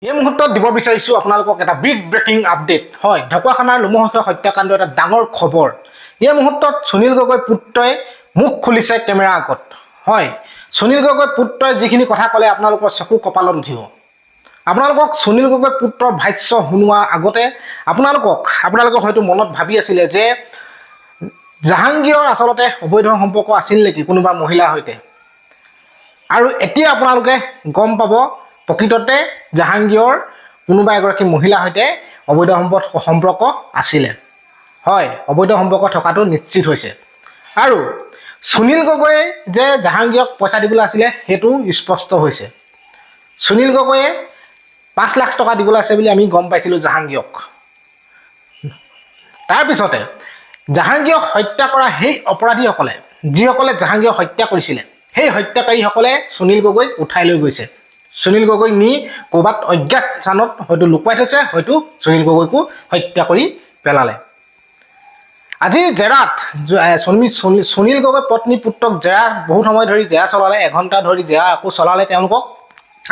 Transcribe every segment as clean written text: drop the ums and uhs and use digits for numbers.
এই মুহূৰ্তত দিব বিচাৰিছোঁ আপোনালোকক এটা বিগ ব্ৰেকিং আপডেট হয় ঢকুৱাখানাৰ লোমহৰ্ষক হত্যাকাণ্ড এটা ডাঙৰ খবৰ এই মুহূৰ্তত সুনীল গগৈ পুত্ৰই মুখ খুলিছে কেমেৰা আগত হয় সুনীল গগৈ পুত্ৰই যিখিনি কথা ক'লে আপোনালোকৰ চকু কপালত উঠিব আপোনালোকক সুনীল গগৈ পুত্ৰৰ ভাষ্য শুনোৱা আগতে আপোনালোকে হয়তো মনত ভাবি আছিলে যে জাহাংগীৰৰ আচলতে অবৈধ সম্পৰ্ক আছিল নেকি কোনোবা মহিলাৰ সৈতে আৰু এতিয়া আপোনালোকে গম পাব প্ৰকৃততে জাহাংগীৰৰ কোনোবা এগৰাকী মহিলাৰ সৈতে অবৈধ সম্পৰ্ক আছিলে হয় অবৈধ সম্পৰ্ক থকাটো নিশ্চিত হৈছে আৰু সুনীল গগৈয়ে যে জাহাংগীৰক পইচা দিবলৈ আছিলে সেইটো স্পষ্ট হৈছে সুনীল গগৈয়ে 5 লাখ টকা দিবলৈ আছে বুলি আমি গম পাইছিলোঁ জাহাংগীৰক তাৰপিছতে জাহাংগীৰক হত্যা কৰা সেই অপৰাধীসকলে যিসকলে জাহাংগীৰক হত্যা কৰিছিলে সেই হত্যাকাৰীসকলে সুনীল গগৈক উঠাই লৈ গৈছে সুনীল গগৈ নি ক'ৰবাত অজ্ঞাত স্থানত হয়তো লুকুৱাই থৈছে হয়তো সুনীল গগৈকো হত্যা কৰি পেলালে আজি জেৰাত সুনীল গগৈ পত্নী পুত্ৰক জেৰা বহুত সময় ধৰি জেৰা চলালে এঘণ্টা ধৰি জেৰা আকৌ চলালে তেওঁলোকক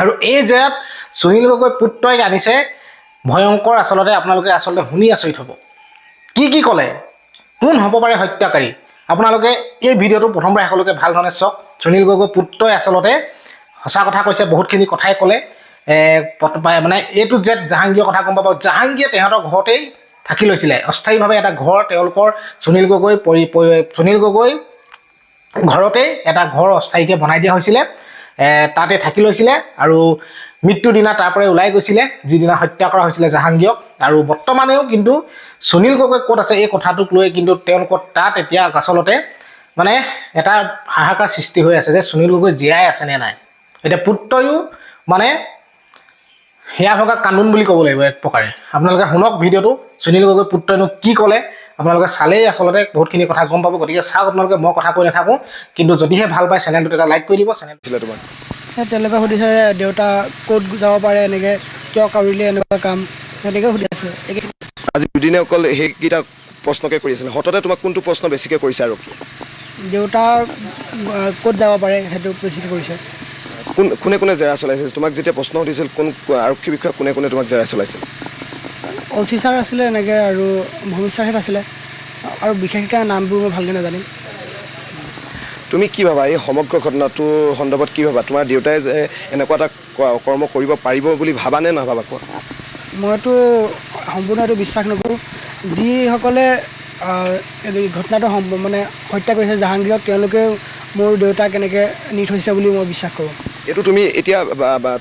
আৰু এই জেৰাত সুনীল গগৈ পুত্ৰই আনিছে ভয়ংকৰ আপোনালোকে শুনি আচৰিত হ'ব কি ক'লে কোন হ'ব পাৰে হত্যাকাৰী আপোনালোকে এই ভিডিঅ'টো প্ৰথমবাৰ শেষলৈকে ভাল ধৰণে চাওক সুনীল গগৈ পুত্ৰই সঁচা কথা কৈছে বহুতখিনি কথাই ক'লে মানে এইটো যে জাহাংগীৰৰ কথা গম পাব জাহাংগীৰে তেহঁতৰ ঘৰতেই থাকি লৈছিলে অস্থায়ীভাৱে এটা ঘৰ তেওঁলোকৰ সুনীল গগৈ ঘৰতেই এটা ঘৰ অস্থায়ীকৈ বনাই দিয়া হৈছিলে তাতে থাকি লৈছিলে আৰু মৃত্যুৰ দিনা তাৰ পৰা ওলাই গৈছিলে যিদিনা হত্যা কৰা হৈছিলে জাহাংগীৰক আৰু বৰ্তমানেও কিন্তু সুনীল গগৈ ক'ত আছে এই কথাটোক লৈ কিন্তু তেওঁলোকৰ তাত এতিয়া আচলতে মানে এটা হাহাকাৰ সৃষ্টি হৈ আছে যে সুনীল গগৈ জীয়াই আছে নে নাই এতিয়া পুত্ৰয়ো মানে সেয়া ভগা কানুন বুলি ক'ব লাগিব এক প্ৰকাৰে আপোনালোকে শুনক ভিডিঅ'টো সুনীল গগৈ পুত্ৰইনো কি ক'লে আপোনালোকে চালেই আচলতে বহুতখিনি কথা গম পাব গতিকে চাওক আপোনালোকে মই কথা কৈ নাথাকোঁ কিন্তু যদিহে ভাল পায় চেনেলটোত এটা লাইক কৰি দিব চেনেল তোমাৰ তেওঁলোকে সুধিছে দেউতা ক'ত যাব পাৰে এনেকৈ কিয় কৰিলে এনেকুৱা কাম তেনেকৈ সুধি আছে আজি দুদিনে অকল সেইকেইটা প্ৰশ্নকে কৰি আছিলে হঠাতে তোমাক কোনটো প্ৰশ্ন বেছিকৈ কৰিছে আৰু দেউতা ক'ত যাব পাৰে সেইটো বেছিকৈ কৰিছে কোনে কোনে জেৰা চলাইছিল তোমাক যেতিয়া প্ৰশ্ন সুধিছিল কোন আৰক্ষী বিষয়া কোনে কোনে তোমাক জেৰা চলাইছিল অচি ছাৰ আছিলে এনেকৈ আৰু ভূমি ছাৰহেঁত আছিলে আৰু বিশেষকৈ নামবোৰ মই ভালকৈ নাজানিম তুমি কি ভাবা এই সমগ্ৰ ঘটনাটোৰ সন্দৰ্ভত কি ভাবা তোমাৰ দেউতাই যে এনেকুৱা এটা কৰ্ম কৰিব পাৰিব বুলি ভাবা নে নাভাবা কোৱা মইতো সম্পূৰ্ণ এইটো বিশ্বাস নকৰোঁ যিসকলে ঘটনাটো মানে হত্যা কৰিছে জাহাংগীৰক তেওঁলোকে মোৰ দেউতাক এনেকৈ নি থৈছে বুলি মই বিশ্বাস কৰোঁ এইটো তুমি এতিয়া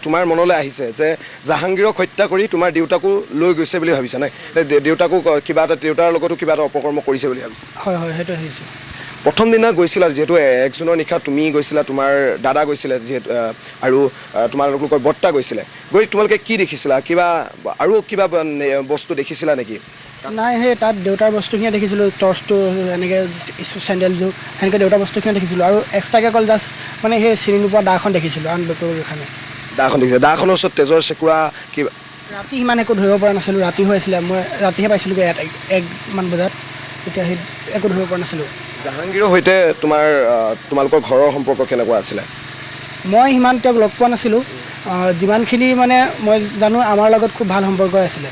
তোমাৰ মনলৈ আহিছে যে জাহাংগীৰক হত্যা কৰি তোমাৰ দেউতাকো লৈ গৈছে বুলি ভাবিছা নাই দেউতাকো কিবা এটা দেউতাৰ লগতো কিবা এটা অপকৰ্ম কৰিছে বুলি ভাবিছা হয় সেইটো আহিছে প্ৰথম দিনা গৈছিলা যিহেতু 1 জুনৰ নিশা তুমি গৈছিলা তোমাৰ দাদা গৈছিলে যিহেতু আৰু তোমালোকৰ বৰ্তা গৈছিলে গৈ তোমালোকে কি দেখিছিলা কিবা আৰু কিবা বস্তু দেখিছিলা নেকি নাই সেই তাত দেউতাৰ বস্তুখিনি দেখিছিলোঁ টৰ্চটো এনেকৈ চেণ্ডেলযোৰ সেনেকৈ দেউতাৰ বস্তুখিনি দেখিছিলোঁ আৰু এক্সট্ৰাকৈ অকল জাষ্ট মানে সেই চিনি নোপোৱা দাখন দেখিছিলোঁ আনবেকৰখানে দাখন দেখিছে দাখনৰ ওচৰত তেজৰ চেকুৰা কিবা ৰাতি সিমান একো ধৰিব পৰা নাছিলোঁ ৰাতি হৈ আছিলে মই ৰাতিহে পাইছিলোঁগৈ 1 মান বজাত তেতিয়া সেই একো ধৰিব পৰা নাছিলোঁ জাহাংগীৰৰ সৈতে তোমালোকৰ ঘৰৰ সম্পৰ্ক কেনেকুৱা আছিলে মই সিমান তেওঁক লগ পোৱা নাছিলোঁ যিমানখিনি মানে মই জানো আমাৰ লগত খুব ভাল সম্পৰ্ক আছিলে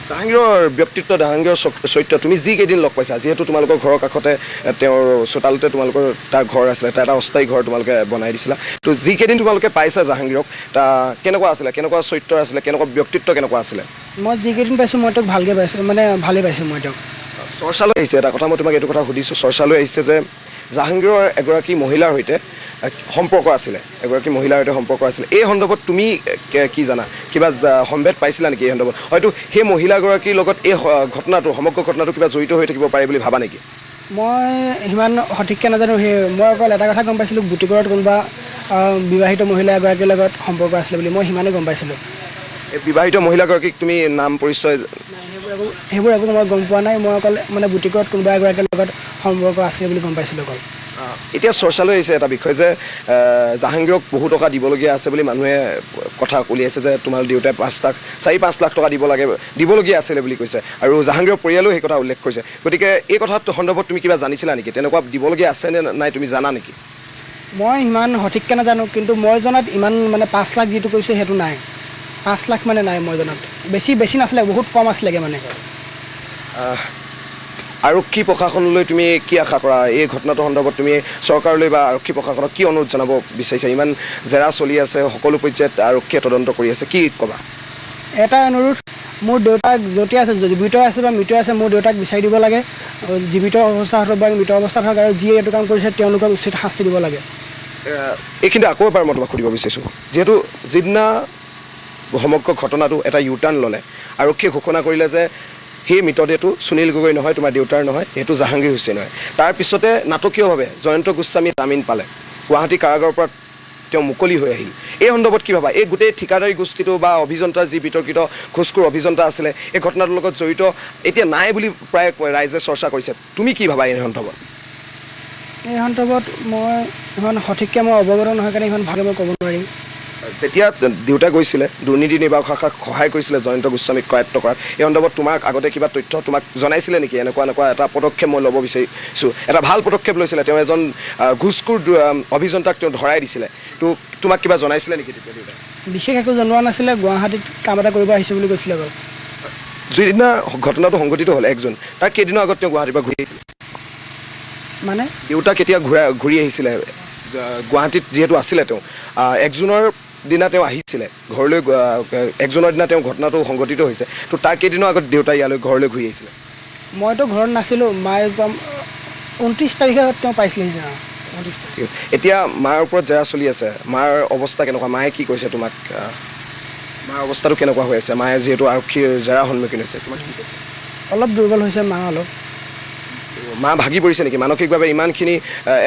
জাহাংগীৰৰ ব্যক্তিত্ব জাহাংগীৰৰ চৰিত্ৰ তুমি যিকেইদিন লগ পাইছা যিহেতু তোমালোকৰ ঘৰৰ কাষতে তেওঁৰ চোতালতে তোমালোকৰ তাৰ ঘৰ আছিলে এটা অস্থায়ী ঘৰ তোমালোকে বনাই দিছিলা তো যিকেইদিন তোমালোকে পাইছা জাহাংগীৰক কেনেকুৱা আছিলে কেনেকুৱা চৰিত্ৰ আছিলে কেনেকুৱা ব্যক্তিত্ব কেনেকুৱা আছিলে মই যিকেইদিন পাইছোঁ মই তেওঁক ভালকৈ পাইছোঁ মানে ভালেই পাইছোঁ মই তেওঁক চৰ্চালৈ আহিছে এটা কথা মই তোমাক এইটো কথা সুধিছোঁ চৰ্চালৈ আহিছে যে জাহাংগীৰৰ এগৰাকী মহিলাৰ সৈতে সম্পৰ্ক আছিলে এই সন্দৰ্ভত তুমি কি জানা কিবা সম্ভেদ পাইছিলা নেকি এই সন্দৰ্ভত হয়তো সেই মহিলাগৰাকীৰ লগত এই সমগ্ৰ ঘটনাটো কিবা জড়িত হৈ থাকিব পাৰে বুলি ভাবা নেকি মই সিমান সঠিককৈ নাজানো মই অকল এটা কথা গম পাইছিলোঁ বুটিকৰত কোনোবা বিবাহিত মহিলা এগৰাকীৰ লগত সম্পৰ্ক আছিলে বুলি মই সিমানেই গম পাইছিলোঁ এই বিবাহিত মহিলাগৰাকীক তুমি নাম পৰিচয় সেইবোৰ একো মই গম পোৱা নাই মই অকল মানে বুটিকৰত কোনোবা এগৰাকীৰ লগত সম্পৰ্ক আছে বুলি গম পাইছিলোঁ অকল এতিয়া চৰ্চালৈ আহিছে এটা বিষয় যে জাহাংগীৰক বহু টকা দিবলগীয়া আছে বুলি মানুহে কথা উলিয়াইছে যে তোমাৰ দেউতাই 4-5 লাখ টকা দিবলগীয়া আছিলে বুলি কৈছে আৰু জাহাংগীৰৰ পৰিয়ালেও সেই কথা উল্লেখ কৰিছে গতিকে এই কথাৰ সন্দৰ্ভত তুমি কিবা জানিছিলা নেকি তেনেকুৱা দিবলগীয়া আছে নে নাই তুমি জানা নেকি মই ইমান সঠিককৈ নাজানো কিন্তু মই জনাত ইমান মানে 5 লাখ যিটো কৈছে সেইটো নাই 5 লাখ মানে নাই মই জনাত বেছি নাছিলে বহুত কম আছিলেগৈ মানে আৰক্ষী প্ৰশাসনলৈ তুমি কি আশা কৰা এই ঘটনাটোৰ সন্দৰ্ভত তুমি চৰকাৰলৈ বা আৰক্ষী প্ৰশাসনক কি অনুৰোধ জনাব বিচাৰিছা ইমান জেৰা চলি আছে সকলো পৰ্যায়ত আৰক্ষীয়ে তদন্ত কৰি আছে কি ক'বা এটা অনুৰোধ মোৰ দেউতাক য'তে আছে জীৱিত আছে বা মৃত আছে মোৰ দেউতাক বিচাৰি দিব লাগে জীৱিত অৱস্থাত হওক বা মৃত অৱস্থাত হওক আৰু যিয়ে এইটো কাম কৰিছে তেওঁলোকক উচিত শাস্তি দিব লাগে এইখিনি আকৌ এবাৰ মই তোমাক সুধিব বিচাৰিছোঁ যিহেতু যিদিনা সমগ্ৰ ঘটনাটো এটা ইউটাৰ্ণ ল'লে আৰক্ষীয়ে ঘোষণা কৰিলে যে সেই মৃতদেহটো সুনীল গগৈ নহয় তোমাৰ দেউতাৰ নহয় সেইটো জাহাংগীৰ হুছেইন হয় তাৰপিছতে নাটকীয়ভাৱে জয়ন্ত গোস্বামী জামিন পালে গুৱাহাটী কাৰাগাৰৰ পৰা তেওঁ মুকলি হৈ আহিল এই সন্দৰ্ভত কি ভাবা এই গোটেই ঠিকাদাৰী গোষ্ঠীটো বা অভিযন্তা যি বিতৰ্কিত ঘোষখোৰ অভিযন্তা আছিলে এই ঘটনাটোৰ লগত জড়িত এতিয়া নাই বুলি প্ৰায় ৰাইজে চৰ্চা কৰিছে তুমি কি ভাবা এই সন্দৰ্ভত এই সন্দৰ্ভত মই ইমান সঠিককৈ মই অৱগত নহয় কাৰণে ইমান ভালকৈ মই ক'ব নোৱাৰিম যেতিয়া দেউতা গৈছিলে দুৰ্নীতি নিৰ্বাহক শাখাক সহায় কৰিছিলে জয়ন্ত গোস্বামীক কৰায়ত্ব কৰাত এই সন্দৰ্ভত তোমাক আগতে কিবা তথ্য তোমাক জনাইছিলে নেকি এনেকুৱা এটা পদক্ষেপ মই ল'ব বিচাৰিছোঁ এটা ভাল পদক্ষেপ লৈছিলে তেওঁ এজন ঘোষখোৰ অভিযন্তাক তেওঁ ধৰাই দিছিলে তো তোমাক কিবা জনাইছিলে নেকি তেতিয়া দেউতাই বিশেষ একো জনোৱা নাছিলে গুৱাহাটীত কাম এটা কৰিব আহিছে বুলি কৈছিলে বাৰু যিদিনা ঘটনাটো সংঘটিত হ'ল 1 জুন তাৰ কেইদিনৰ আগত তেওঁ গুৱাহাটীৰ পৰা ঘূৰি আহিছিলে মানে দেউতা কেতিয়া ঘূৰি আহিছিলে গুৱাহাটীত যিহেতু আছিলে তেওঁ 1 জুনৰ দিনা তেওঁ আহিছিলে ঘৰলৈ 1 জুনৰ দিনা তেওঁ ঘটনাটো সংঘটিত হৈছে তো তাৰ কেইদিনৰ আগত দেউতা ইয়ালৈ ঘৰলৈ ঘূৰি আহিছিলে মইতো ঘৰত নাছিলোঁ মায়ে 29 তাৰিখে তেওঁ পাইছিলে এতিয়া মাৰ ওপৰত জেৰা চলি আছে মাৰ অৱস্থা কেনেকুৱা মায়ে কি কৈছে তোমাক মাৰ অৱস্থাটো কেনেকুৱা হৈ আছে মায়ে যিহেতু আৰক্ষীৰ জেৰা সন্মুখীন হৈছে তোমাক কি কৈছে অলপ দুৰ্বল হৈছে মা অলপ মা ভাগি পৰিছে নেকি মানসিকভাৱে ইমানখিনি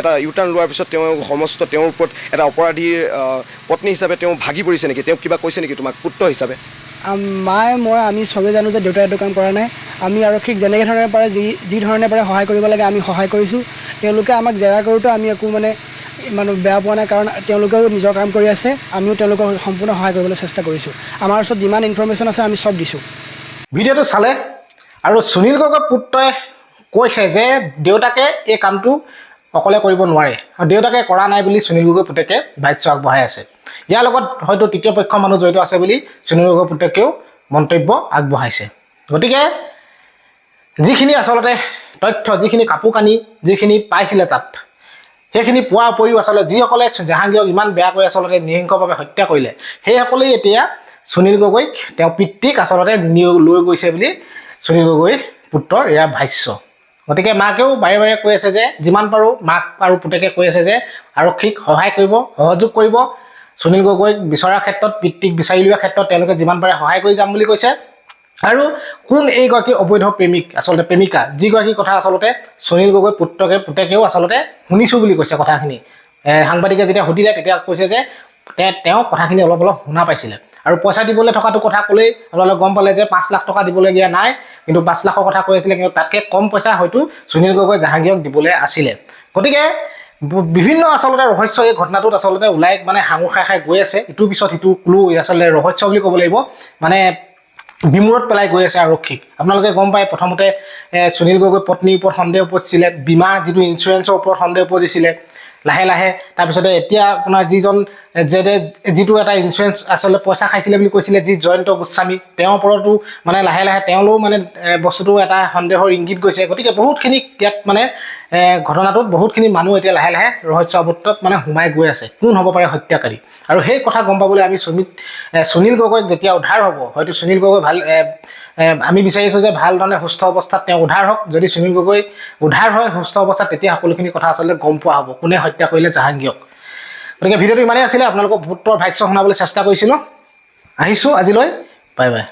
এটা ইউটাৰ্ণ লোৱাৰ পিছত তেওঁ সমস্ত তেওঁৰ ওপৰত এটা অপৰাধীৰ পত্নী হিচাপে তেওঁ ভাগি পৰিছে নেকি তেওঁ কিবা কৈছে নেকি তোমাক পুত্ৰ হিচাপে মায়ে মই আমি চবেই জানো যে দেউতাই এইটো কাম কৰা নাই আমি আৰক্ষীক যেনেকৈ ধৰণে পাৰে যি ধৰণে পাৰে সহায় কৰিব লাগে আমি সহায় কৰিছোঁ তেওঁলোকে আমাক জেৰা কৰোঁতে আমি একো মানে ইমান বেয়া পোৱা নাই কাৰণ তেওঁলোকেও নিজৰ কাম কৰি আছে আমিও তেওঁলোকক সম্পূৰ্ণ সহায় কৰিবলৈ চেষ্টা কৰিছোঁ আমাৰ ওচৰত যিমান ইনফৰ্মেশ্যন আছে আমি চব দিছোঁ ভিডিঅ'টো চালে আৰু সুনীল গগৈৰ পুত্ৰই কৈছে যে দেউতাকে এই কামটো অকলে কৰিব নোৱাৰে আৰু দেউতাকে কৰা নাই বুলি সুনীল গগৈ পুতেকে ভাষ্য আগবঢ়াই আছে ইয়াৰ লগত হয়তো তৃতীয় পক্ষৰ মানুহ জড়িত আছে বুলি সুনীল গগৈ পুতেকেও মন্তব্য আগবঢ়াইছে গতিকে যিখিনি আচলতে তথ্য যিখিনি কাপোৰ কানি যিখিনি পাইছিলে তাত সেইখিনি পোৱাৰ উপৰিও আচলতে যিসকলে জাহাংগীৰক ইমান বেয়াকৈ আচলতে নিহিংসভাৱে হত্যা কৰিলে সেইসকলেই এতিয়া সুনীল গগৈক তেওঁ পিতৃক আচলতে লৈ গৈছে বুলি সুনীল গগৈৰ পুত্ৰৰ এয়া ভাষ্য গতিকে মাকেও বাৰে বাৰে কৈ আছে যে যিমান পাৰোঁ মাক আৰু পুতেকে কৈ আছে যে আৰক্ষীক সহায় কৰিব সহযোগ কৰিব সুনীল গগৈক বিচৰাৰ ক্ষেত্ৰত পিতৃক বিচাৰি লোৱাৰ ক্ষেত্ৰত তেওঁলোকে যিমান পাৰে সহায় কৰি যাম বুলি কৈছে আৰু কোন এইগৰাকী অবৈধ প্ৰেমিক আচলতে প্ৰেমিকা যিগৰাকী কথা আচলতে সুনীল গগৈ পুতেকেও আচলতে শুনিছোঁ বুলি কৈছে কথাখিনি সাংবাদিকে যেতিয়া সুধিলে তেতিয়া কৈছে যে তেওঁ কথাখিনি অলপ শুনা পাইছিলে আৰু পইচা দিবলৈ থকাটো কথা ক'লেই আপোনালোকে গম পালে যে 5 লাখ টকা দিবলগীয়া নাই কিন্তু 5 লাখৰ কথা কৈ আছিলে কিন্তু তাতকৈ কম পইচা হয়তো সুনীল গগৈ জাহাংগীৰক দিবলৈ আছিলে গতিকে বিভিন্ন আচলতে ৰহস্য এই ঘটনাটোত আচলতে ওলাই মানে সাঙুৰ খাই গৈ আছে ইটোৰ পিছত সিটো ক্লু আচলতে ৰহস্য বুলি ক'ব লাগিব মানে বিমূৰত পেলাই গৈ আছে আৰক্ষীক আপোনালোকে গম পায় প্ৰথমতে সুনীল গগৈ পত্নীৰ ওপৰত সন্দেহ উপজিছিলে বীমা যিটো ইঞ্চুৰেঞ্চৰ ওপৰত সন্দেহ উপজিছিলে লাহে লাহে তাৰপিছতে এতিয়া আপোনাৰ যিজন যিটো এটা ইঞ্চুৰেঞ্চ আচলতে পইচা খাইছিলে বুলি কৈছিলে যি জয়ন্ত গোস্বামী তেওঁৰ ওপৰতো মানে লাহে লাহে তেওঁলৈও মানে বস্তুটো এটা সন্দেহৰ ইংগিত গৈছে গতিকে বহুতখিনি ইয়াত মানে ঘটনাটোত বহুতখিনি মানুহ এতিয়া লাহে লাহে ৰহস্য আবৃত্তত মানে সোমাই গৈ আছে কোন হ'ব পাৰে হত্যাকাৰী আৰু সেই কথা গম পাবলৈ আমি সুনীল গগৈক যেতিয়া উদ্ধাৰ হ'ব হয়তো সুনীল গগৈ ভাল আমি বিচাৰিছোঁ যে ভাল ধৰণে সুস্থ অৱস্থাত তেওঁ উদ্ধাৰ হওক যদি সুনীল গগৈ উদ্ধাৰ হয় সুস্থ অৱস্থাত তেতিয়া সকলোখিনি কথা আচলতে গম পোৱা হ'ব কোনে হত্যা কৰিলে জাহাংগীৰক গতিকে ভিডিঅ'টো ইমানেই আছিলে আপোনালোকক পুত্ৰৰ ভাষ্য শুনাবলৈ চেষ্টা কৰিছিলোঁ আহিছোঁ আজিলৈ বাই বাই